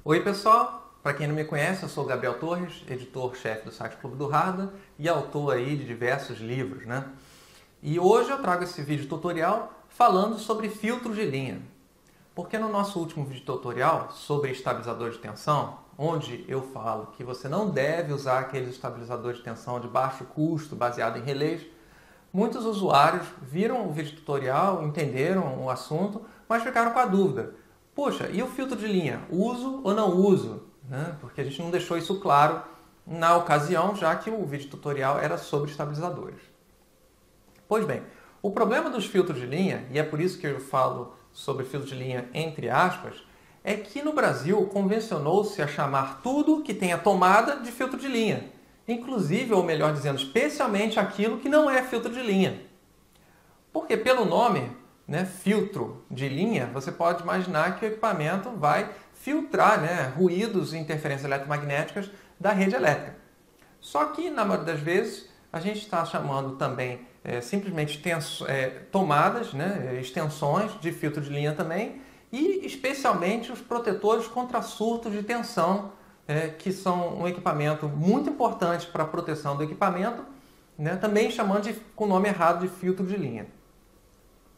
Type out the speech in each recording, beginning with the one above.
Oi pessoal, para quem não me conhece, eu sou o Gabriel Torres, editor-chefe do site Clube do Hardware e autor aí de diversos livros, né? E hoje eu trago esse vídeo tutorial falando sobre filtros de linha. Porque no nosso último vídeo tutorial sobre estabilizador de tensão, onde eu falo que você não deve usar aqueles estabilizadores de tensão de baixo custo baseado em relés, muitos usuários viram o vídeo tutorial, entenderam o assunto, mas ficaram com a dúvida. Poxa, e o filtro de linha? Uso ou não uso? Né? Porque a gente não deixou isso claro na ocasião, já que o vídeo tutorial era sobre estabilizadores. Pois bem, o problema dos filtros de linha, e é por isso que eu falo sobre filtro de linha entre aspas, é que no Brasil convencionou-se a chamar tudo que tenha tomada de filtro de linha. Inclusive, ou melhor dizendo, especialmente aquilo que não é filtro de linha. Porque pelo nome, né, filtro de linha, você pode imaginar que o equipamento vai filtrar, né, ruídos e interferências eletromagnéticas da rede elétrica. Só que, na maioria das vezes, a gente está chamando também simplesmente tomadas, né, extensões de filtro de linha também, e especialmente os protetores contra surtos de tensão, que são um equipamento muito importante para a proteção do equipamento, né, também chamando com o nome errado de filtro de linha.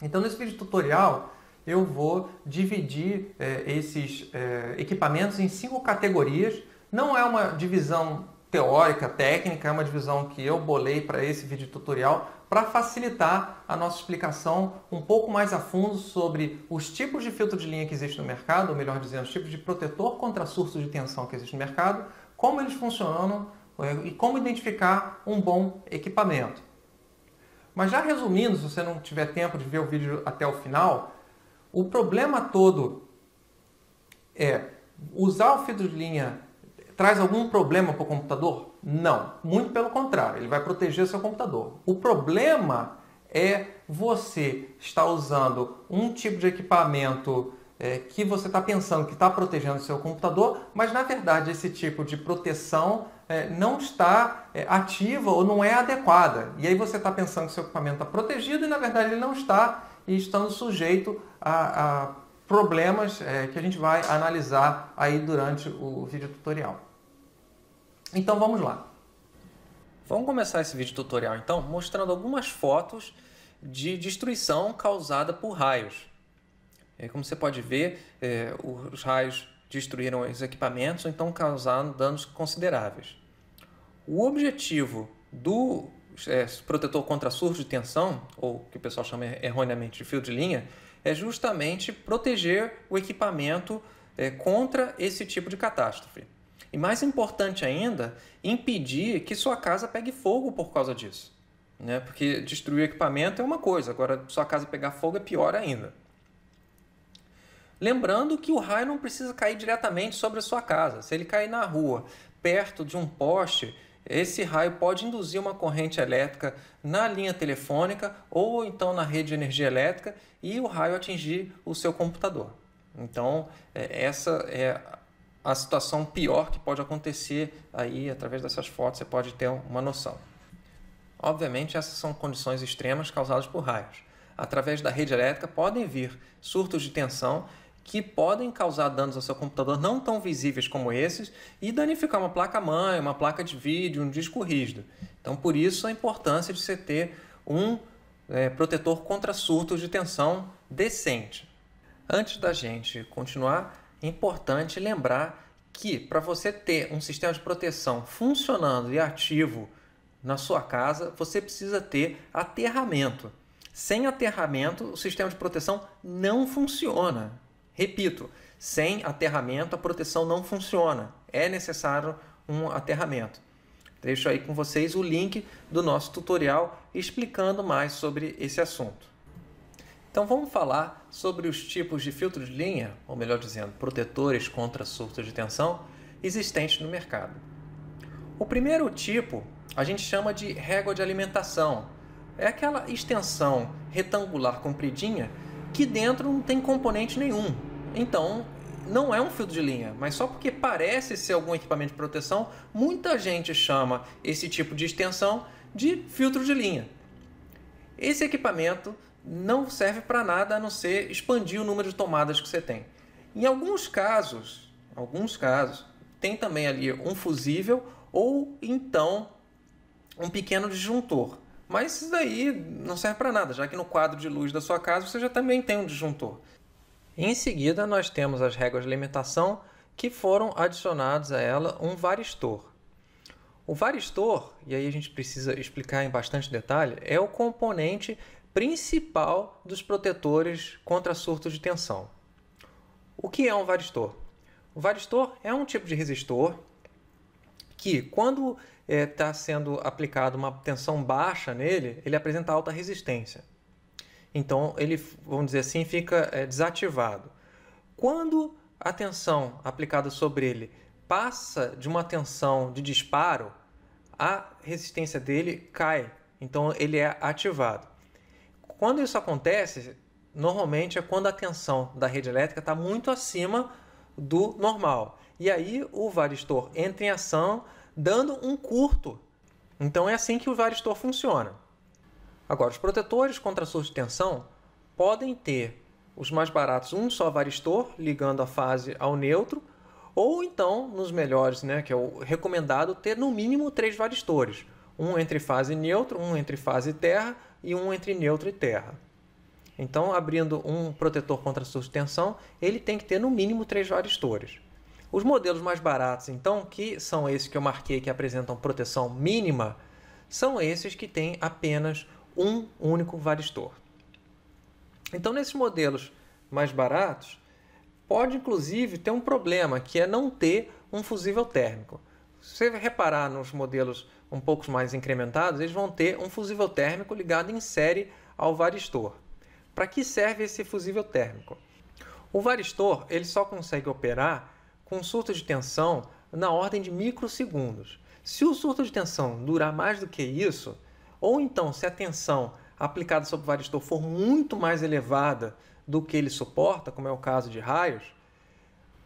Então, nesse vídeo tutorial, eu vou dividir esses equipamentos em 5 categorias. Não é uma divisão teórica, técnica, é uma divisão que eu bolei para esse vídeo tutorial para facilitar a nossa explicação um pouco mais a fundo sobre os tipos de filtro de linha que existe no mercado, ou melhor dizendo, os tipos de protetor contra surtos de tensão que existe no mercado, como eles funcionam e como identificar um bom equipamento. Mas já resumindo, se você não tiver tempo de ver o vídeo até o final, o problema todo é usar o filtro de linha traz algum problema para o computador? Não, muito pelo contrário, ele vai proteger seu computador. O problema é você estar usando um tipo de equipamento que você está pensando que está protegendo o seu computador, mas na verdade esse tipo de proteção não está ativa ou não é adequada. E aí você está pensando que seu equipamento está protegido e na verdade ele não está, e estando sujeito a problemas que a gente vai analisar aí durante o vídeo tutorial. Então vamos lá. Vamos começar esse vídeo tutorial então mostrando algumas fotos de destruição causada por raios. Como você pode ver, os raios destruíram os equipamentos, então causaram danos consideráveis. O objetivo do protetor contra surto de tensão, ou que o pessoal chama erroneamente de filtro de linha, é justamente proteger o equipamento contra esse tipo de catástrofe. E mais importante ainda, impedir que sua casa pegue fogo por causa disso. Né? Porque destruir o equipamento é uma coisa, agora sua casa pegar fogo é pior ainda. Lembrando que o raio não precisa cair diretamente sobre a sua casa. Se ele cair na rua, perto de um poste, esse raio pode induzir uma corrente elétrica na linha telefônica ou então na rede de energia elétrica e o raio atingir o seu computador. Então, essa é a situação pior que pode acontecer aí, através dessas fotos você pode ter uma noção. Obviamente, essas são condições extremas causadas por raios. Através da rede elétrica podem vir surtos de tensão que podem causar danos ao seu computador não tão visíveis como esses e danificar uma placa-mãe, uma placa de vídeo, um disco rígido. Então, por isso a importância de você ter um protetor contra surtos de tensão decente. Antes da gente continuar, é importante lembrar que para você ter um sistema de proteção funcionando e ativo na sua casa, você precisa ter aterramento. Sem aterramento, o sistema de proteção não funciona. Repito, sem aterramento a proteção não funciona. É necessário um aterramento. Deixo aí com vocês o link do nosso tutorial explicando mais sobre esse assunto. Então vamos falar sobre os tipos de filtro de linha, ou melhor dizendo, protetores contra surtos de tensão, existentes no mercado. O primeiro tipo a gente chama de régua de alimentação. É aquela extensão retangular compridinha que dentro não tem componente nenhum. Então, não é um filtro de linha, mas só porque parece ser algum equipamento de proteção, muita gente chama esse tipo de extensão de filtro de linha. Esse equipamento não serve para nada a não ser expandir o número de tomadas que você tem. Em alguns casos, alguns casos, tem também ali um fusível ou então um pequeno disjuntor. Mas isso daí não serve para nada, já que no quadro de luz da sua casa você já também tem um disjuntor. Em seguida, nós temos as réguas de alimentação que foram adicionados a ela um varistor. O varistor, e aí a gente precisa explicar em bastante detalhe, é o componente principal dos protetores contra surtos de tensão. O que é um varistor? O varistor é um tipo de resistor que, quando está sendo aplicada uma tensão baixa nele, ele apresenta alta resistência. Então, ele, vamos dizer assim, fica desativado. Quando a tensão aplicada sobre ele passa de uma tensão de disparo, a resistência dele cai. Então, ele é ativado. Quando isso acontece, normalmente é quando a tensão da rede elétrica está muito acima do normal. E aí o varistor entra em ação, dando um curto. Então, é assim que o varistor funciona. Agora, os protetores contra surto de tensão podem ter os mais baratos, um só varistor ligando a fase ao neutro, ou então, nos melhores, que é o recomendado, ter no mínimo 3 varistores. Um entre fase neutro, um entre fase terra e um entre neutro e terra. Então, abrindo um protetor contra surto de tensão, ele tem que ter no mínimo 3 varistores. Os modelos mais baratos, então, que são esses que eu marquei que apresentam proteção mínima, são esses que têm apenas um único varistor. Então, nesses modelos mais baratos, pode inclusive ter um problema, que é não ter um fusível térmico. Se você reparar nos modelos um pouco mais incrementados, eles vão ter um fusível térmico ligado em série ao varistor. Para que serve esse fusível térmico? O varistor ele só consegue operar com surto de tensão na ordem de microsegundos. Se o surto de tensão durar mais do que isso, ou então se a tensão aplicada sobre o varistor for muito mais elevada do que ele suporta, como é o caso de raios,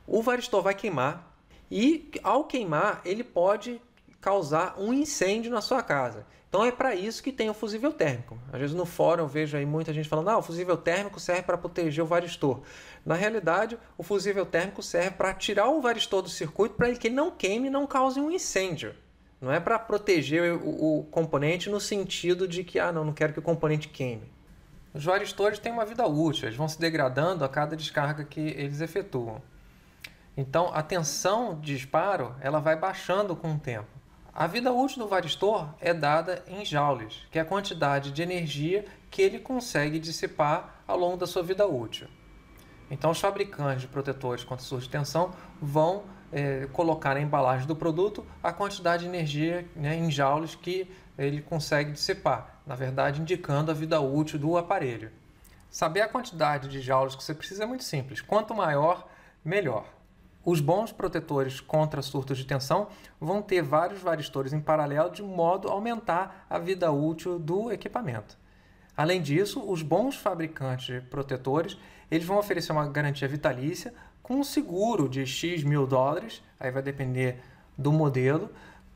o varistor vai queimar e, ao queimar, ele pode causar um incêndio na sua casa. Então é para isso que tem o fusível térmico. Às vezes no fórum eu vejo aí muita gente falando o fusível térmico serve para proteger o varistor. Na realidade, o fusível térmico serve para tirar o varistor do circuito para que ele não queime e não cause um incêndio. Não é para proteger o componente no sentido de que não quero que o componente queime. Os varistores têm uma vida útil, eles vão se degradando a cada descarga que eles efetuam. Então, a tensão de disparo ela vai baixando com o tempo. A vida útil do varistor é dada em joules, que é a quantidade de energia que ele consegue dissipar ao longo da sua vida útil. Então, os fabricantes de protetores contra surto de tensão vão colocar na embalagem do produto a quantidade de energia em joules que ele consegue dissipar, na verdade indicando a vida útil do aparelho. Saber a quantidade de joules que você precisa é muito simples, quanto maior, melhor. Os bons protetores contra surtos de tensão vão ter vários varistores em paralelo de modo a aumentar a vida útil do equipamento. Além disso, os bons fabricantes de protetores eles vão oferecer uma garantia vitalícia com um seguro de X mil dólares, aí vai depender do modelo,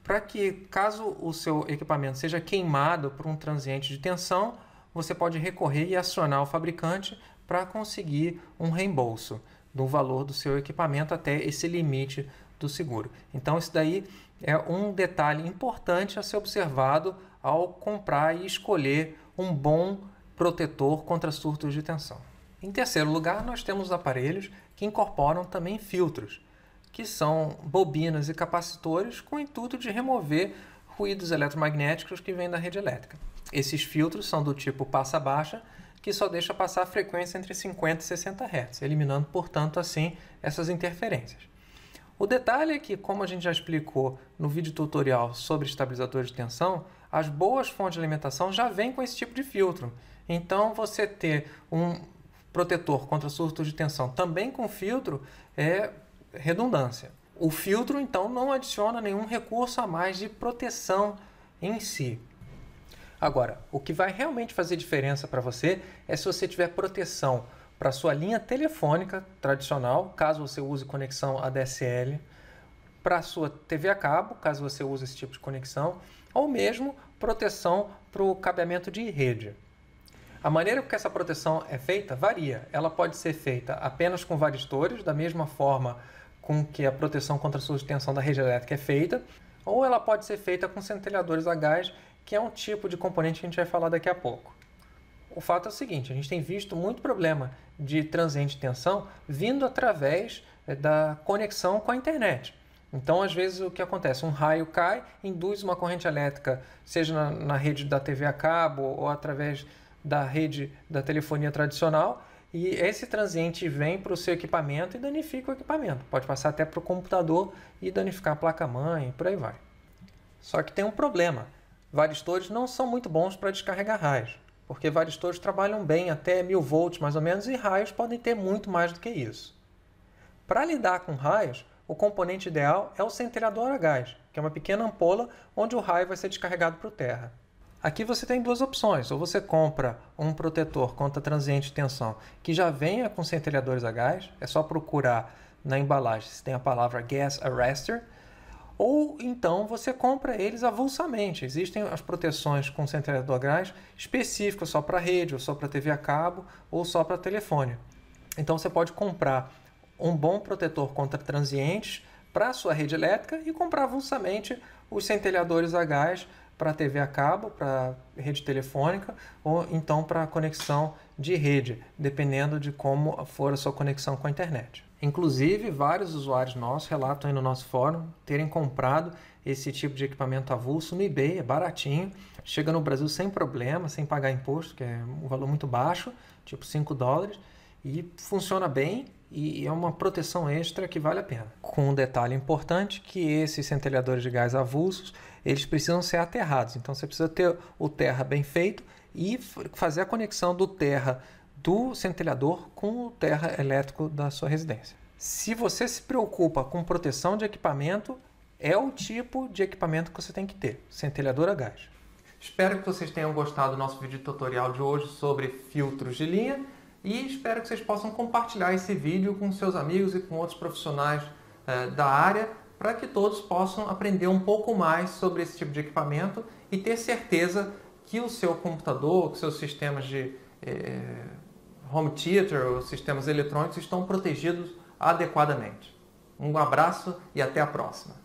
para que, caso o seu equipamento seja queimado por um transiente de tensão, você pode recorrer e acionar o fabricante para conseguir um reembolso do valor do seu equipamento até esse limite do seguro. Então, isso daí é um detalhe importante a ser observado ao comprar e escolher um bom protetor contra surtos de tensão. Em terceiro lugar, nós temos aparelhos que incorporam também filtros, que são bobinas e capacitores com o intuito de remover ruídos eletromagnéticos que vêm da rede elétrica. Esses filtros são do tipo passa-baixa, que só deixa passar a frequência entre 50 e 60 Hz, eliminando, portanto, assim, essas interferências. O detalhe é que, como a gente já explicou no vídeo tutorial sobre estabilizadores de tensão, as boas fontes de alimentação já vêm com esse tipo de filtro. Então, você ter um protetor contra surtos de tensão também com filtro é redundância. O filtro, então, não adiciona nenhum recurso a mais de proteção em si. Agora, o que vai realmente fazer diferença para você é se você tiver proteção para a sua linha telefônica tradicional, caso você use conexão ADSL, para a sua TV a cabo, caso você use esse tipo de conexão, ou mesmo proteção para o cabeamento de rede. A maneira que essa proteção é feita varia. Ela pode ser feita apenas com varistores, da mesma forma com que a proteção contra a substituição da rede elétrica é feita, ou ela pode ser feita com centelhadores a gás, que é um tipo de componente que a gente vai falar daqui a pouco. O fato é o seguinte, a gente tem visto muito problema de transiente de tensão vindo através da conexão com a internet. Então, às vezes, o que acontece? Um raio cai, induz uma corrente elétrica, seja na rede da TV a cabo ou através da rede da telefonia tradicional, e esse transiente vem para o seu equipamento e danifica o equipamento. Pode passar até para o computador e danificar a placa-mãe e por aí vai. Só que tem um problema. Varistores não são muito bons para descarregar raios, porque varistores trabalham bem até 1000 volts mais ou menos e raios podem ter muito mais do que isso. Para lidar com raios, o componente ideal é o centelhador a gás, que é uma pequena ampola onde o raio vai ser descarregado para o terra. Aqui você tem duas opções, ou você compra um protetor contra transiente de tensão que já venha com centelhadores a gás, é só procurar na embalagem se tem a palavra Gas Arrestor, ou então você compra eles avulsamente. Existem as proteções com centelhador a gás específicas só para rede, ou só para TV a cabo, ou só para telefone. Então você pode comprar um bom protetor contra transientes para a sua rede elétrica e comprar avulsamente os centelhadores a gás para TV a cabo, para rede telefônica ou então para conexão de rede, dependendo de como for a sua conexão com a internet. Inclusive, vários usuários nossos relatam aí no nosso fórum terem comprado esse tipo de equipamento avulso no eBay, é baratinho, chega no Brasil sem problema, sem pagar imposto, que é um valor muito baixo, tipo $5, e funciona bem e é uma proteção extra que vale a pena. Com um detalhe importante, que esses centelhadores de gás avulsos, eles precisam ser aterrados. Então você precisa ter o terra bem feito e fazer a conexão do terra do centelhador com o terra elétrico da sua residência. Se você se preocupa com proteção de equipamento, é o tipo de equipamento que você tem que ter, centelhador a gás. Espero que vocês tenham gostado do nosso vídeo tutorial de hoje sobre filtros de linha e espero que vocês possam compartilhar esse vídeo com seus amigos e com outros profissionais da área para que todos possam aprender um pouco mais sobre esse tipo de equipamento e ter certeza que o seu computador, que seus sistemas de home theater ou sistemas eletrônicos estão protegidos adequadamente. Um abraço e até a próxima!